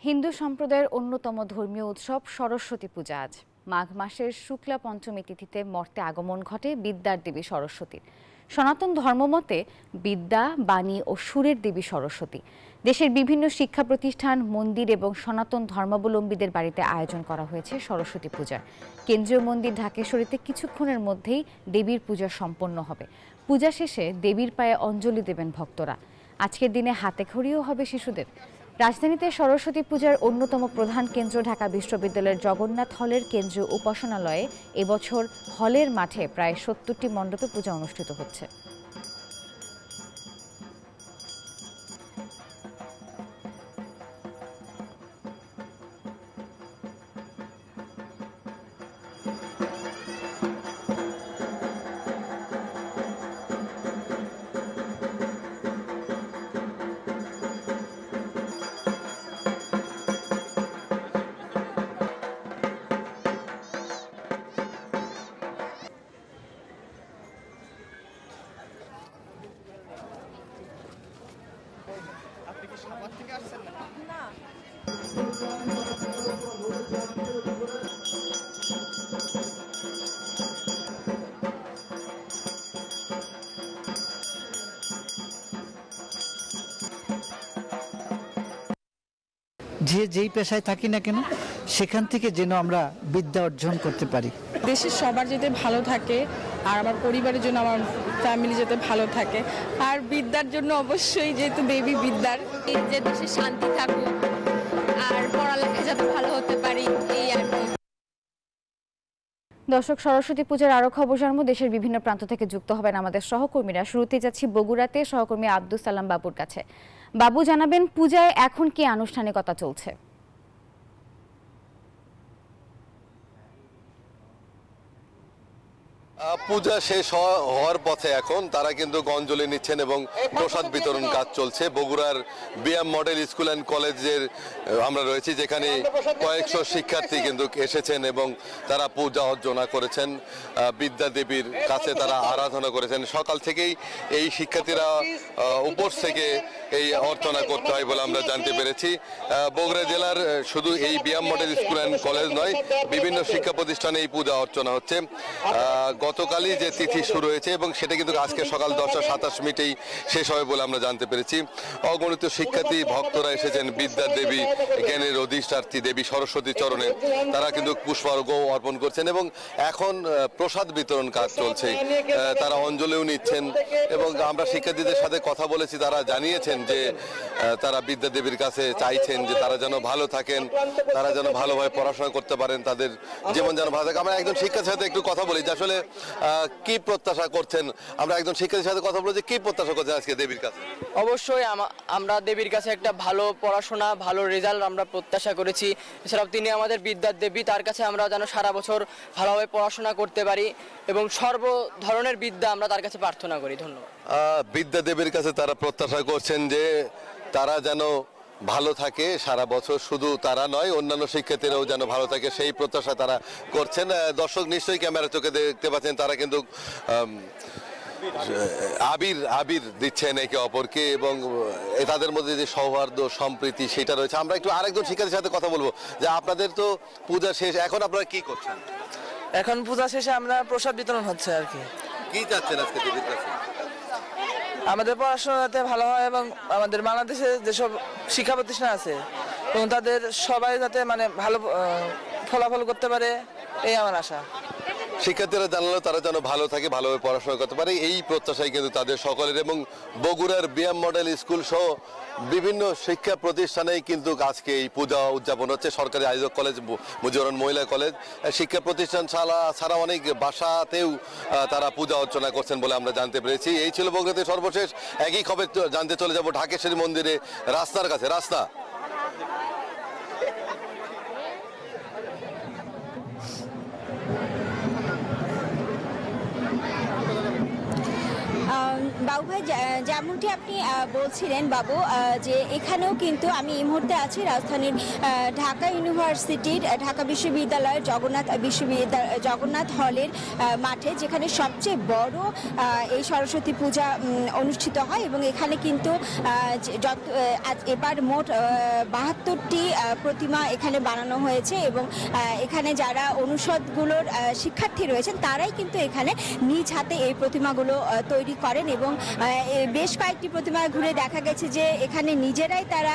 হিন্দু সম্প্রদায়ের অন্যতম ধর্মীয় উৎসব সরস্বতী পূজা আজ মাঘ মাসের শুক্লা পঞ্চমী তিথিতে মর্তে আগমন ঘটে বিদ্যার দেবী সরস্বতীর। সনাতন ধর্মমতে বিদ্যা, বাণী ও সুরের দেবী সরস্বতী। দেশের বিভিন্ন শিক্ষা প্রতিষ্ঠান, মন্দির এবং সনাতন ধর্মাবলম্বীদের বাড়িতে আয়োজন করা হয়েছে সরস্বতী পূজার। কেন্দ্রীয় মন্দির ঢাকেশ্বরীতে কিছুক্ষণের মধ্যেই দেবীর পূজা সম্পন্ন হবে। পূজা শেষে দেবীর পায়ে অঞ্জলি দেবেন ভক্তরা। আজকের দিনে হাতে খড়িও হবে শিশুদের। রাজধানীতে সরস্বতী পূজার অন্যতম প্রধান কেন্দ্র ঢাকা বিশ্ববিদ্যালয়ের জগন্নাথ হলের কেন্দ্রীয় উপাসনালয়ে এবছর হলের মাঠে প্রায় ৭০টি মণ্ডপে পূজা অনুষ্ঠিত হচ্ছে। যে যেই পেশায় থাকি না কেন সেখান থেকে যেন আমরা বিদ্যা অর্জন করতে পারি। দেশের সবার যাতে ভালো থাকে আর আমার পরিবারের জন্য, আমার ফ্যামিলি যাতে ভালো থাকে, আর বিদ্যার জন্য অবশ্যই যেহেতু দেবী বিদ্যার, যে দেশে শান্তি থাকুক আর পড়ালেখা যাতে ভালো হতে পারি, এই আর কি। দর্শক, সরস্বতী পূজার আরো খবর জানবো। দেশের বিভিন্ন প্রান্ত থেকে যুক্ত হবেন আমাদের সহকর্মীরা। শুরুতে যাচ্ছি বগুড়াতে সহকর্মী আব্দুল সালাম বাবুর কাছে। বাবু, জানাবেন পূজায় এখন কি আনুষ্ঠানিকতা চলছে? পূজা শেষ হওয়ার পথে এখন তারা কিন্তু অঞ্জলি নিচ্ছেন এবং প্রসাদ বিতরণ কাজ চলছে। বগুড়ার বিএম মডেল স্কুল অ্যান্ড কলেজের আমরা রয়েছি, যেখানে কয়েকশো শিক্ষার্থী কিন্তু এসেছেন এবং তারা পূজা অর্চনা করেছেন, বিদ্যা দেবীর কাছে তারা আরাধনা করেছেন। সকাল থেকেই এই শিক্ষার্থীরা উপোস থেকে এই অর্চনা করতে হয় বলে আমরা জানতে পেরেছি। বগুড়া জেলার শুধু এই BM model school and college নয়, বিভিন্ন শিক্ষা প্রতিষ্ঠানে এই পূজা অর্চনা হচ্ছে। গতকালই যে তিথি শুরু হয়েছে এবং সেটা কিন্তু আজকে সকাল 10:27 শেষ হবে বলে আমরা জানতে পেরেছি। অগণিত শিক্ষার্থী ভক্তরা এসেছেন বিদ্যার দেবী, জ্ঞানের অধিষ্ঠাত্রী দেবী সরস্বতী চরণে। তারা কিন্তু পুষ্পার্ঘ অর্পণ করছেন এবং এখন প্রসাদ বিতরণ কাজ চলছে। তারা অঞ্জলিও নিচ্ছেন এবং আমরা শিক্ষার্থীদের সাথে কথা বলেছি, তারা জানিয়েছেন যে তারা বিদ্যা দেবীর কাছে চাইছেন যে তারা যেন ভালো থাকেন, তারা যেন ভালোভাবে পড়াশোনা করতে পারেন, তাদের জীবন যেন ভালো থাকে। আমরা একজন শিক্ষার্থীর সাথে একটু কথা বলি যে আসলে কি প্রত্যাশা করছেন। আমরা একজন শিক্ষার্থীর সাথে কথা বলছি, কি প্রত্যাশা করছেন আজকে দেবীর কাছে? অবশ্যই আমরা দেবীর কাছে একটা ভালো পড়াশোনা, ভালো রেজাল্ট আমরা প্রত্যাশা করেছি। এছাড়াও তিনি আমাদের বিদ্যার দেবী, তার কাছে আমরা যেন সারা বছর ভালোভাবে পড়াশোনা করতে পারি এবং সর্ব ধরনের বিদ্যা আমরা তার কাছে প্রার্থনা করি। ধন্যবাদ। বিদ্যা দেবীর কাছে তারা প্রত্যাশা করছেন যে তারা যেন ভালো থাকে সারা বছর, শুধু তারা নয় অন্যান্য শিক্ষার্থীরাও যেন ভালো থাকে, সেই প্রত্যাশা তারা করছেন। দর্শক নিশ্চয়ই ক্যামেরা চোখে দেখতে পাচ্ছেন, তারা কিন্তু আবির দিচ্ছেন একে অপরকে এবং তাদের মধ্যে যে সৌহার্দ্য সম্প্রীতি সেটা রয়েছে। আমরা একটু আরেকজন শিক্ষার্থীর সাথে কথা বলবো যে আপনাদের তো পূজা শেষ, এখন আপনারা কি করছেন? এখন পূজা শেষে আমরা প্রসাদ বিতরণ হচ্ছে আর কি। কি চাচ্ছেন আজকে দেবীর কাছে? আমাদের পড়াশোনা যাতে ভালো হয় এবং আমাদের বাংলাদেশে যেসব শিক্ষা প্রতিষ্ঠান আছে এবং তাদের সবাই যাতে ভালো ফলাফল করতে পারে, এই আমার আশা। শিক্ষার্থীরা জানালো তারা যেন ভালো থাকে, ভালোভাবে পড়াশোনা করতে পারে, এই প্রত্যাশাই কিন্তু তাদের সকলের। এবং বগুড়ার বিএম মডেল স্কুল সহ বিভিন্ন শিক্ষা প্রতিষ্ঠানেই কিন্তু আজকে এই পূজা উদযাপন হচ্ছে। সরকারি আয়োজক কলেজ, মুজিবুর রহমান মহিলা কলেজ, শিক্ষা প্রতিষ্ঠান ছাড়া অনেক বাসাতেও তারা পূজা অর্চনা করছেন বলে আমরা জানতে পেরেছি। এই ছিল বগুড়াতে সর্বশেষ। একই খবর জানতে চলে যাব ঢাকেশ্বরী মন্দিরে রাস্তার কাছে। রাস্তা বাবু ভাই, যেমনটি আপনি বলছিলেন বাবু, যে এখানেও কিন্তু আমি এই মুহূর্তে আছি রাজধানীর ঢাকা ইউনিভার্সিটির ঢাকা বিশ্ববিদ্যালয়ের জগন্নাথ হলের মাঠে, যেখানে সবচেয়ে বড় এই সরস্বতী পূজা অনুষ্ঠিত হয়। এবং এখানে কিন্তু এবার মোট 72টি প্রতিমা এখানে বানানো হয়েছে এবং এখানে যারা অনুষদগুলোর শিক্ষার্থী রয়েছেন তারাই কিন্তু এখানে নিজ হাতে এই প্রতিমাগুলো তৈরি করেন। এবং বেশ কয়েকটি প্রতিমা ঘুরে দেখা গেছে যে এখানে নিজেরাই তারা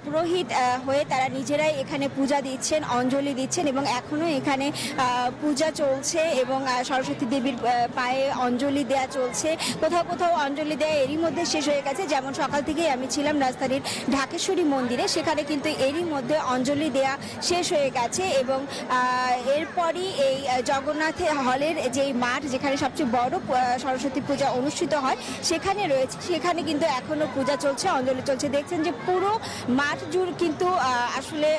পুরোহিত হয়ে তারা নিজেরাই এখানে পূজা দিচ্ছেন, অঞ্জলি দিচ্ছেন এবং এখনো এখানে পূজা চলছে এবং সরস্বতী দেবীর পায়ে অঞ্জলি দেয়া চলছে। কোথাও কোথাও অঞ্জলি দেয়া এরই মধ্যে শেষ হয়ে গেছে, যেমন সকাল থেকেই আমি ছিলাম রাজধানীর ঢাকেশ্বরী মন্দিরে, সেখানে কিন্তু এরই মধ্যে অঞ্জলি দেয়া শেষ হয়ে গেছে। এবং এরপরই এই জগন্নাথ হলের যেই মাঠ, যেখানে সবচেয়ে বড় সরস্বতী পূজা অনুষ্ঠিত হয় সেখানে রয়েছে, সেখানে কিন্তু এখনো পূজা চলছে, অঞ্জলি চলছে। দেখছেন যে পুরো মাঠ জুড়ে কিন্তু আসলে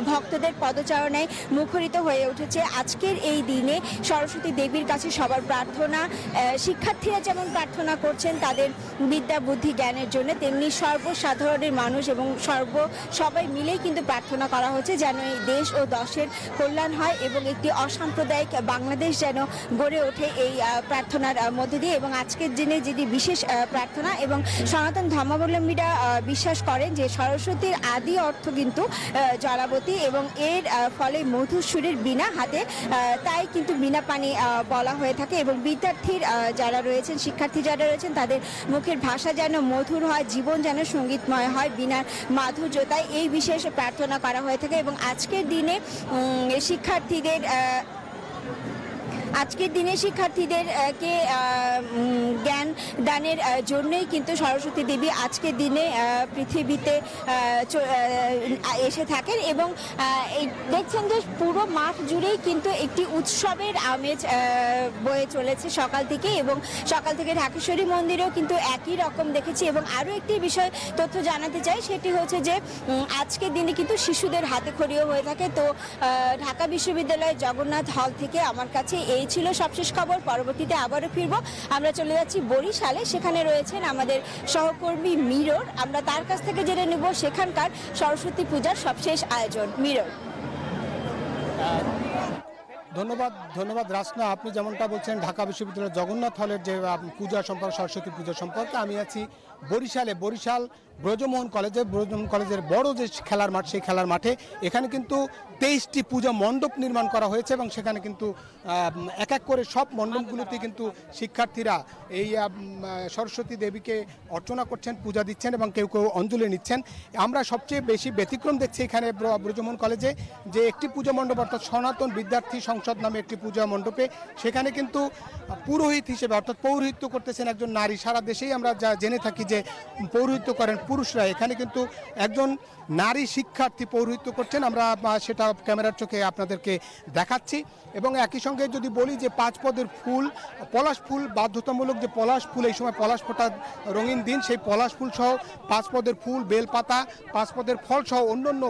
ভক্তদের পদচারণায় মুখরিত হয়ে উঠেছে। আজকের এই দিনে সরস্বতী দেবীর কাছে সবার প্রার্থনা, শিক্ষার্থীরা যেমন প্রার্থনা করছেন তাদের বিদ্যা বুদ্ধি জ্ঞানের জন্য, তেমনি সর্বসাধারণের মানুষ এবং সবাই মিলেই কিন্তু প্রার্থনা করা হচ্ছে যেন এই দেশ ও দশের কল্যাণ হয় এবং একটি অসাম্প্রদায়িক বাংলাদেশ যেন গড়ে ওঠে এই প্রার্থনার মধ্যে দিয়ে। এবং আজকের দিনে যেটি বিশেষ প্রার্থনা, এবং সনাতন ধর্মাবলম্বীরা বিশ্বাস করেন যে সরস্বতীর আদি অর্থ কিন্তু জলাবতী এবং এর ফলে মধুসূরের বীণা হাতে, তাই কিন্তু বীণা পানি বলা হয়ে থাকে। এবং বিদ্যার্থীর যারা রয়েছেন, শিক্ষার্থী যারা রয়েছেন, তাদের মুখের ভাষা যেন মধুর হয়, জীবন যেন সঙ্গীতময় হয় বীণার মাধুর্যতায়, এই বিশেষ প্রার্থনা করা হয়ে থাকে। এবং আজকের দিনে শিক্ষার্থীদেরকে জ্ঞান দানের জন্যই কিন্তু সরস্বতী দেবী আজকের দিনে পৃথিবীতে এসে থাকেন। এবং দেখছেন যে পুরো মাঠ জুড়েই কিন্তু একটি উৎসবের আমেজ বয়ে চলেছে সকাল থেকে, এবং সকাল থেকে ঢাকেশ্বরী মন্দিরেও কিন্তু একই রকম দেখেছি। এবং আরও একটি বিষয় তথ্য জানাতে চাই, সেটি হচ্ছে যে আজকের দিনে কিন্তু শিশুদের হাতে খড়িও হয়ে থাকে। তো ঢাকা বিশ্ববিদ্যালয়ের জগন্নাথ হল থেকে আমার কাছে এই ছিল সবশেষ খবর। পরবর্তীতে আবারও ফিরবো, আমরা চলে যাচ্ছি বরিশালে, সেখানে রয়েছেন আমাদের সহকর্মী মিরর, আমরা তার কাছ থেকে জেনে নেব সেখানকার সরস্বতী পূজার সবশেষ আয়োজন। মিরর। ধন্যবাদ রাসনা। আপনি যেমনটা বলছেন ঢাকা বিশ্ববিদ্যালয়ের জগন্নাথ হলের যে পূজা সম্পর্কে, সরস্বতী পূজা সম্পর্কে, আমি আছি বরিশাল ব্রজমোহন কলেজের বড় যে খেলার মাঠ, সেই খেলার মাঠে এখানে কিন্তু 23টি পূজা মণ্ডপ নির্মাণ করা হয়েছে এবং সেখানে কিন্তু এক এক করে সব মণ্ডপগুলোতে কিন্তু শিক্ষার্থীরা এই সরস্বতী দেবীকে অর্চনা করছেন, পূজা দিচ্ছেন এবং কেউ কেউ অঞ্জলি নিচ্ছেন। আমরা সবচেয়ে বেশি ব্যতিক্রম দেখছি এখানে ব্রজমোহন কলেজে, যে একটি পূজা মণ্ডপ অর্থাৎ সনাতন বিদ্যার্থী সংসদ নামে একটি পূজা মণ্ডপে, সেখানে কিন্তু পুরোহিত হিসেবে অর্থাৎ পৌরোহিত্য করতেছেন একজন নারী। সারা দেশেই আমরা যা জেনে থাকি যে পৌরোহিত্য করেন পুরুষরা, এখানে কিন্তু একজন নারী শিক্ষার্থী পৌরোহিত্য করছেন। আমরা সেটা ক্যামেরার চোখে আপনাদেরকে দেখাচ্ছি। এবং একই সঙ্গে যদি বলি যে 5 পদের ফুল, পলাশ ফুল বাধ্যতামূলক, যে পলাশ ফুল এই সময় পলাশ ফোটার রঙিন দিন, সেই পলাশ ফুল সহ 5 পদের ফুল, বেলপাতা, 5 পদের ফল সহ অন্যান্য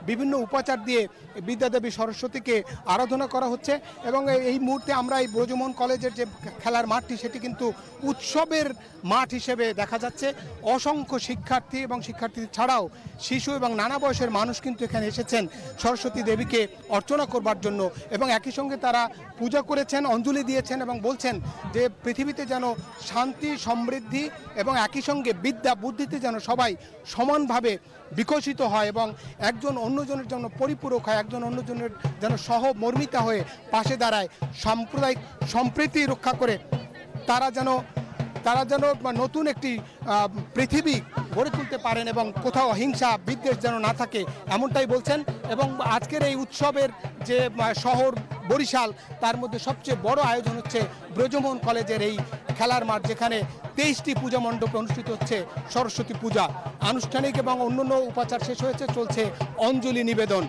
বিভিন্ন উপাচার দিয়ে বিদ্যাদেবী সরস্বতীকে আরাধনা করা হচ্ছে। এবং এই মুহূর্তে আমরা এই ব্রজমোহন কলেজের যে খেলার মাঠটি, সেটি কিন্তু উৎসবের মাঠ হিসেবে দেখা যাচ্ছে। অসংখ্য শিক্ষার্থী এবং শিক্ষার্থী ছাড়াও শিশু এবং নানা বয়সের মানুষ কিন্তু এখানে এসেছেন সরস্বতী দেবীকে অর্চনা করবার জন্য, এবং একই সঙ্গে তারা পূজা করেছেন, অঞ্জলি দিয়েছেন এবং বলছেন যে পৃথিবীতে যেন শান্তি, সমৃদ্ধি এবং একই সঙ্গে বিদ্যা বুদ্ধিতে যেন সবাই সমানভাবে বিকশিত হয় এবং একজন অন্যজনের জন্য পরিপূরক হয়, একজন অন্যজনের যেন সহমর্মিতা হয়ে পাশে দাঁড়ায়, সাম্প্রদায়িক সম্প্রীতি রক্ষা করে তারা যেন নতুন একটি পৃথিবী গড়ে তুলতে পারেন এবং কোথাও হিংসা বিদ্বেষ যেন না থাকে, এমনটাই বলছেন। এবং আজকের এই উৎসবের যে শহর বরিশাল, তার মধ্যে সবচেয়ে বড় আয়োজন হচ্ছে ব্রজমোহন কলেজের এই খেলার মাঠ, যেখানে 23টি পূজা মণ্ডপে অনুষ্ঠিত হচ্ছে সরস্বতী পূজা। আনুষ্ঠানিক এবং অন্যান্য উপাচার শেষ হয়েছে, চলছে অঞ্জলি নিবেদন।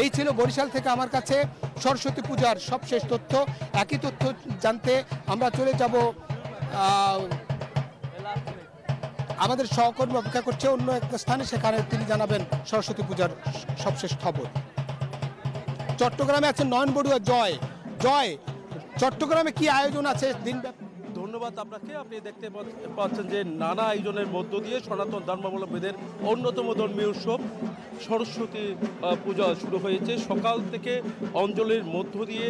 এই ছিল বরিশাল থেকে আমার কাছে সরস্বতী পূজার সবশেষ তথ্য। একই তথ্য জানতে আমরা চলে যাব, আমাদের সহকর্মী অপেক্ষা করছে অন্য একটা স্থানে, সেখানে তিনি জানাবেন সরস্বতী পূজার সবশেষ খবর। চট্টগ্রামে আছেন নয়ন বড়ুয়া। জয়, চট্টগ্রামে কি আয়োজন আছে দিনব্যাপী? ধন্যবাদ আপনাকে। আপনি দেখতে পাচ্ছেন যে নানা আয়োজনের মধ্য দিয়ে সনাতন ধর্মাবলম্বীদের অন্যতম ধর্মীয় উৎসব সরস্বতী পূজা শুরু হয়েছে। সকাল থেকে অঞ্জলির মধ্য দিয়ে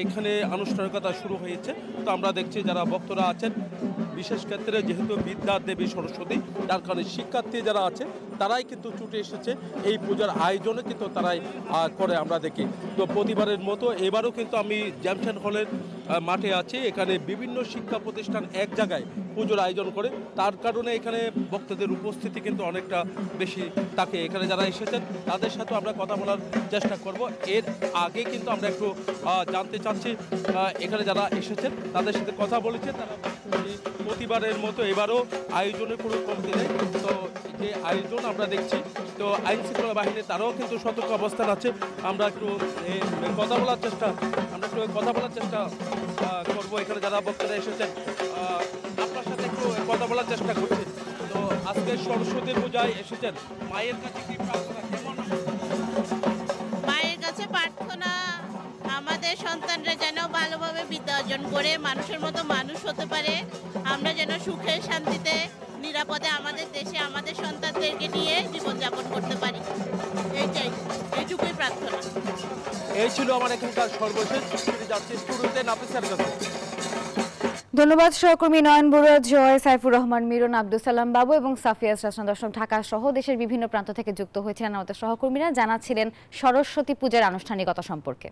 এখানে আনুষ্ঠানিকতা শুরু হয়েছে। তো আমরা দেখছি যারা ভক্তরা আছেন, বিশেষ ক্ষেত্রে যেহেতু বিদ্যার দেবী সরস্বতী, তার কারণে শিক্ষার্থী যারা আছে তারাই কিন্তু ছুটে এসেছে এই পূজার আয়োজনে, কিন্তু তারাই করে আমরা দেখি। তো প্রতিবারের মতো এবারও কিন্তু আমি জ্যামসন হলের মাঠে আছি। এখানে বিভিন্ন শিক্ষা প্রতিষ্ঠান এক জায়গায় পুজোর আয়োজন করে, তার কারণে এখানে ভক্তদের উপস্থিতি কিন্তু অনেকটা বেশি থাকে। এখানে যারা এসেছেন তাদের সাথে আমরা কথা বলার চেষ্টা করব। এর আগে কিন্তু আমরা একটু জানতে চাচ্ছি এখানে যারা এসেছেন তাদের সাথে কথা বলেছে। তারা প্রতিবারের মতো এবারও আয়োজনে কোনো কমতি নেই। তো যে আয়োজন আমরা দেখছি, তো আইন শৃঙ্খলা বাহিনী তারাও কিন্তু সতর্ক অবস্থান আছে। আমরা একটু কথা বলার চেষ্টা করব। এখানে যারা বক্তারা এসেছেন আপনার সাথে একটু কথা বলার চেষ্টা করছি। তো আজকে সরস্বতী পূজায় এসেছেন, মায়ের কাছে কি প্রার্থনা, কেমন? মায়ের কাছে প্রার্থনা আমাদের সন্তানরা যেন ভালোভাবে বিদ্যা অর্জন করে মানুষের মতো মানুষ হতে পারে, আমরা যেন সুখে শান্তিতে নিরাপদে আমাদের দেশে আমাদের সন্তানদেরকে নিয়ে জীবনযাপন করতে পারি, এইটুকুই প্রার্থনা। এই ছিল আমার এখানকার সর্বশেষ। যাচ্ছি স্টুডিওতে নাফিসার কাছে। ধন্যবাদ সহকর্মী নয়ন বড়ুয়া, জয়, সাইফুর রহমান, মিরন, আব্দুল সালাম বাবু এবং সাফিয়া শাসন দর্শক। ঢাকা সহ দেশের বিভিন্ন প্রান্ত থেকে যুক্ত হয়েছিলেন আমাদের সহকর্মীরা, জানাচ্ছিলেন সরস্বতী পূজার আনুষ্ঠানিকতা সম্পর্কে।